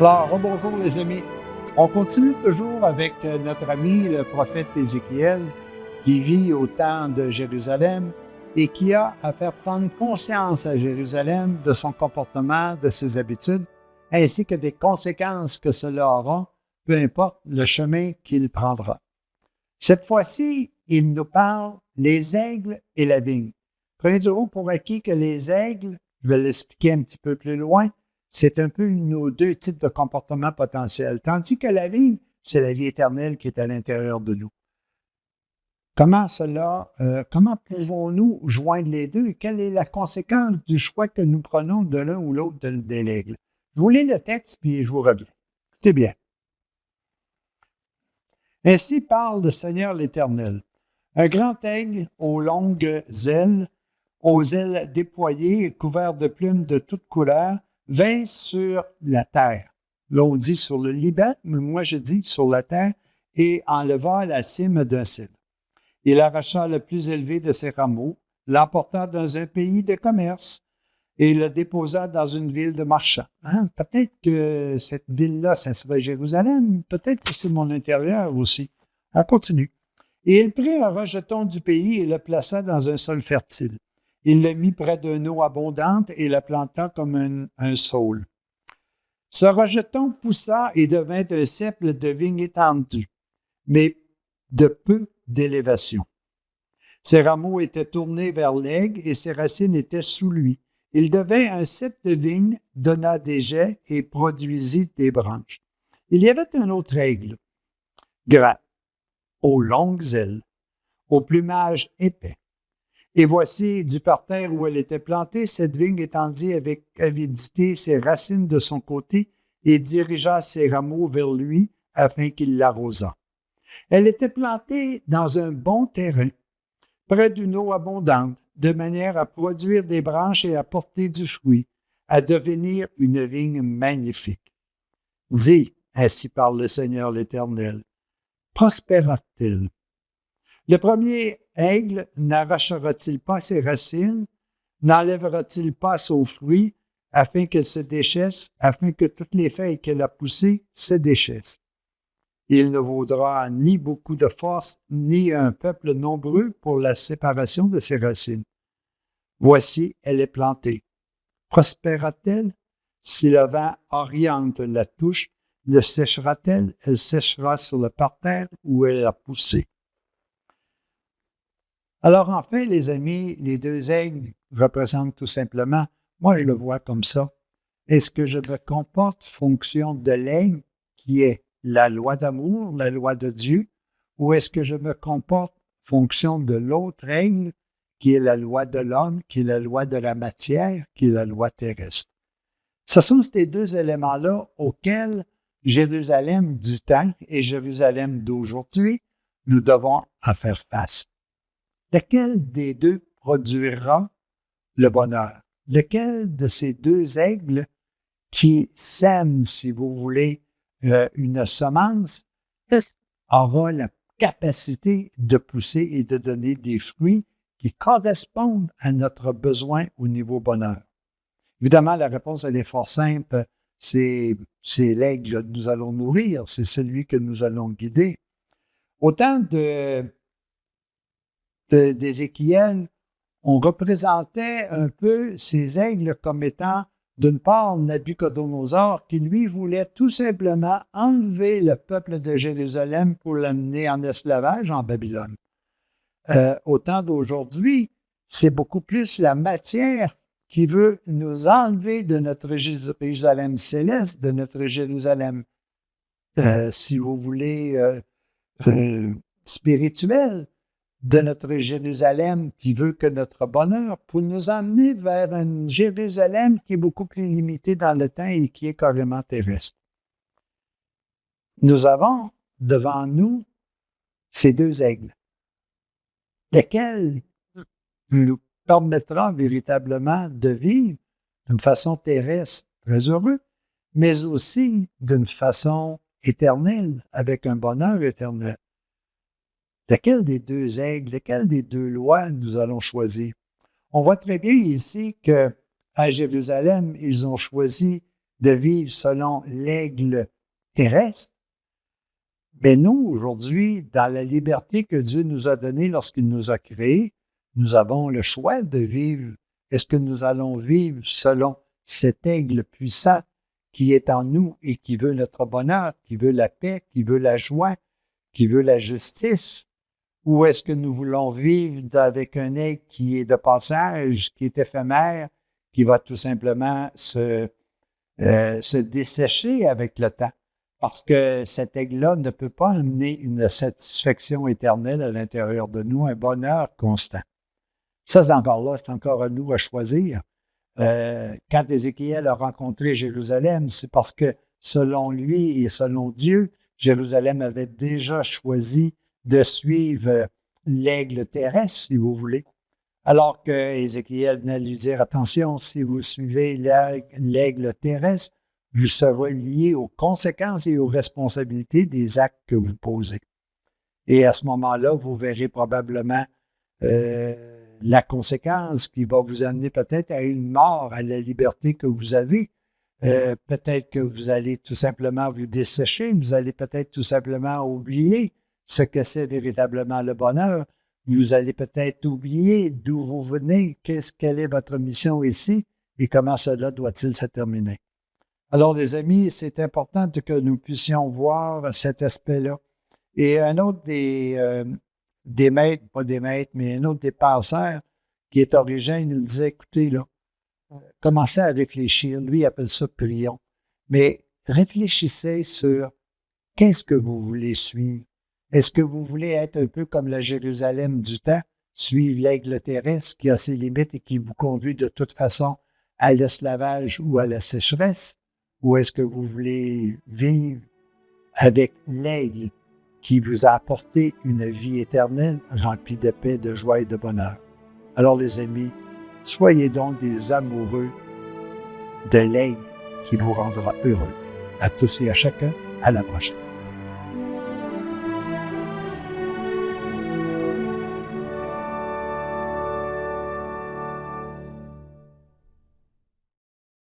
Alors, bonjour les amis. On continue toujours avec notre ami le prophète Ézéchiel qui vit au temps de Jérusalem et qui a à faire prendre conscience à Jérusalem de son comportement, de ses habitudes, ainsi que des conséquences que cela aura, peu importe le chemin qu'il prendra. Cette fois-ci, il nous parle les aigles et la vigne. Prenez toujours pour acquis que les aigles, je vais l'expliquer un petit peu plus loin, c'est un peu nos deux types de comportements potentiels, tandis que la vigne, c'est la vie éternelle qui est à l'intérieur de nous. Comment pouvons-nous joindre les deux et quelle est la conséquence du choix que nous prenons de l'un ou l'autre des aigles? Je vous lis le texte, puis je vous reviens. Écoutez bien. Ainsi parle le Seigneur l'Éternel. Un grand aigle aux longues ailes, aux ailes déployées et couvertes de plumes de toutes couleurs, vint sur la terre. Là, on dit sur le Liban, mais moi je dis sur la terre, et enleva la cime d'un cèdre. Il arracha le plus élevé de ses rameaux, l'emporta dans un pays de commerce, et le déposa dans une ville de marchands. Peut-être que cette ville-là, ça serait Jérusalem, peut-être que c'est mon intérieur aussi. On continue. Et il prit un rejeton du pays et le plaça dans un sol fertile. Il le mit près d'une eau abondante et le planta comme un saule. Ce rejeton poussa et devint un cep de vigne étendue, mais de peu d'élévation. Ses rameaux étaient tournés vers l'aigle et ses racines étaient sous lui. Il devint un cep de vigne, donna des jets et produisit des branches. Il y avait un autre aigle, grand, aux longues ailes, au plumage épais. Et voici, du parterre où elle était plantée, cette vigne étendit avec avidité ses racines de son côté et dirigea ses rameaux vers lui afin qu'il l'arrosât. Elle était plantée dans un bon terrain, près d'une eau abondante, de manière à produire des branches et à porter du fruit, à devenir une vigne magnifique. Dis, ainsi parle le Seigneur l'Éternel, prospérera-t-il? Le premier aigle n'arrachera-t-il pas ses racines, n'enlèvera-t-il pas son fruit, afin qu'elle se déchaisse, afin que toutes les feuilles qu'elle a poussées se déchaissent? Il ne vaudra ni beaucoup de force, ni un peuple nombreux pour la séparation de ses racines. Voici, elle est plantée. Prospérera-t-elle? Si le vent oriente la touche, le séchera-t-elle? Elle séchera sur le parterre où elle a poussé. Alors enfin, les amis, les deux aigles représentent tout simplement, moi je le vois comme ça, est-ce que je me comporte fonction de l'aigle qui est la loi d'amour, la loi de Dieu, ou est-ce que je me comporte fonction de l'autre aigle qui est la loi de l'homme, qui est la loi de la matière, qui est la loi terrestre? Ce sont ces deux éléments-là auxquels Jérusalem du temps et Jérusalem d'aujourd'hui, nous devons en faire face. Lequel des deux produira le bonheur? Lequel de ces deux aigles qui sèment, si vous voulez, une semence, aura la capacité de pousser et de donner des fruits qui correspondent à notre besoin au niveau bonheur? Évidemment, la réponse, elle est fort simple. C'est l'aigle que nous allons nourrir, c'est celui que nous allons guider. Autant d'Ézéchiel, on représentait un peu ces aigles comme étant, d'une part, Nabuchodonosor, qui lui voulait tout simplement enlever le peuple de Jérusalem pour l'amener en esclavage en Babylone. Au temps d'aujourd'hui, c'est beaucoup plus la matière qui veut nous enlever de notre Jérusalem céleste, de notre Jérusalem, si vous voulez, spirituel, de notre Jérusalem qui veut que notre bonheur, pour nous emmener vers une Jérusalem qui est beaucoup plus limitée dans le temps et qui est carrément terrestre. Nous avons devant nous ces deux aigles, lesquels nous permettra véritablement de vivre d'une façon terrestre très heureux, mais aussi d'une façon éternelle, avec un bonheur éternel. Lequel des deux aigles, lequel des deux lois nous allons choisir? On voit très bien ici qu'à Jérusalem, ils ont choisi de vivre selon l'aigle terrestre. Mais nous, aujourd'hui, dans la liberté que Dieu nous a donnée lorsqu'il nous a créés, nous avons le choix de vivre. Est-ce que nous allons vivre selon cet aigle puissant qui est en nous et qui veut notre bonheur, qui veut la paix, qui veut la joie, qui veut la justice? Ou est-ce que nous voulons vivre avec un aigle qui est de passage, qui est éphémère, qui va tout simplement se dessécher avec le temps? Parce que cet aigle-là ne peut pas amener une satisfaction éternelle à l'intérieur de nous, un bonheur constant. Ça, c'est encore là, c'est encore à nous à choisir. Quand Ézéchiel a rencontré Jérusalem, c'est parce que selon lui et selon Dieu, Jérusalem avait déjà choisi de suivre l'aigle terrestre, si vous voulez. Alors que Ézéchiel venait lui dire, attention, si vous suivez l'aigle terrestre, vous serez lié aux conséquences et aux responsabilités des actes que vous posez. Et à ce moment-là, vous verrez probablement la conséquence qui va vous amener peut-être à une mort, à la liberté que vous avez. Peut-être que vous allez tout simplement vous dessécher, vous allez peut-être tout simplement oublier ce que c'est véritablement le bonheur. Vous allez peut-être oublier d'où vous venez, quelle est votre mission ici et comment cela doit-il se terminer. Alors, les amis, c'est important que nous puissions voir cet aspect-là. Et un autre des maîtres, pas des maîtres, mais un autre des passeurs qui est Origène, il nous disait, écoutez, là, commencez à réfléchir. Lui, il appelle ça prions. Mais réfléchissez sur qu'est-ce que vous voulez suivre. Est-ce que vous voulez être un peu comme la Jérusalem du temps, suivre l'aigle terrestre qui a ses limites et qui vous conduit de toute façon à l'esclavage ou à la sécheresse? Ou est-ce que vous voulez vivre avec l'aigle qui vous a apporté une vie éternelle remplie de paix, de joie et de bonheur? Alors les amis, soyez donc des amoureux de l'aigle qui vous rendra heureux. À tous et à chacun, à la prochaine.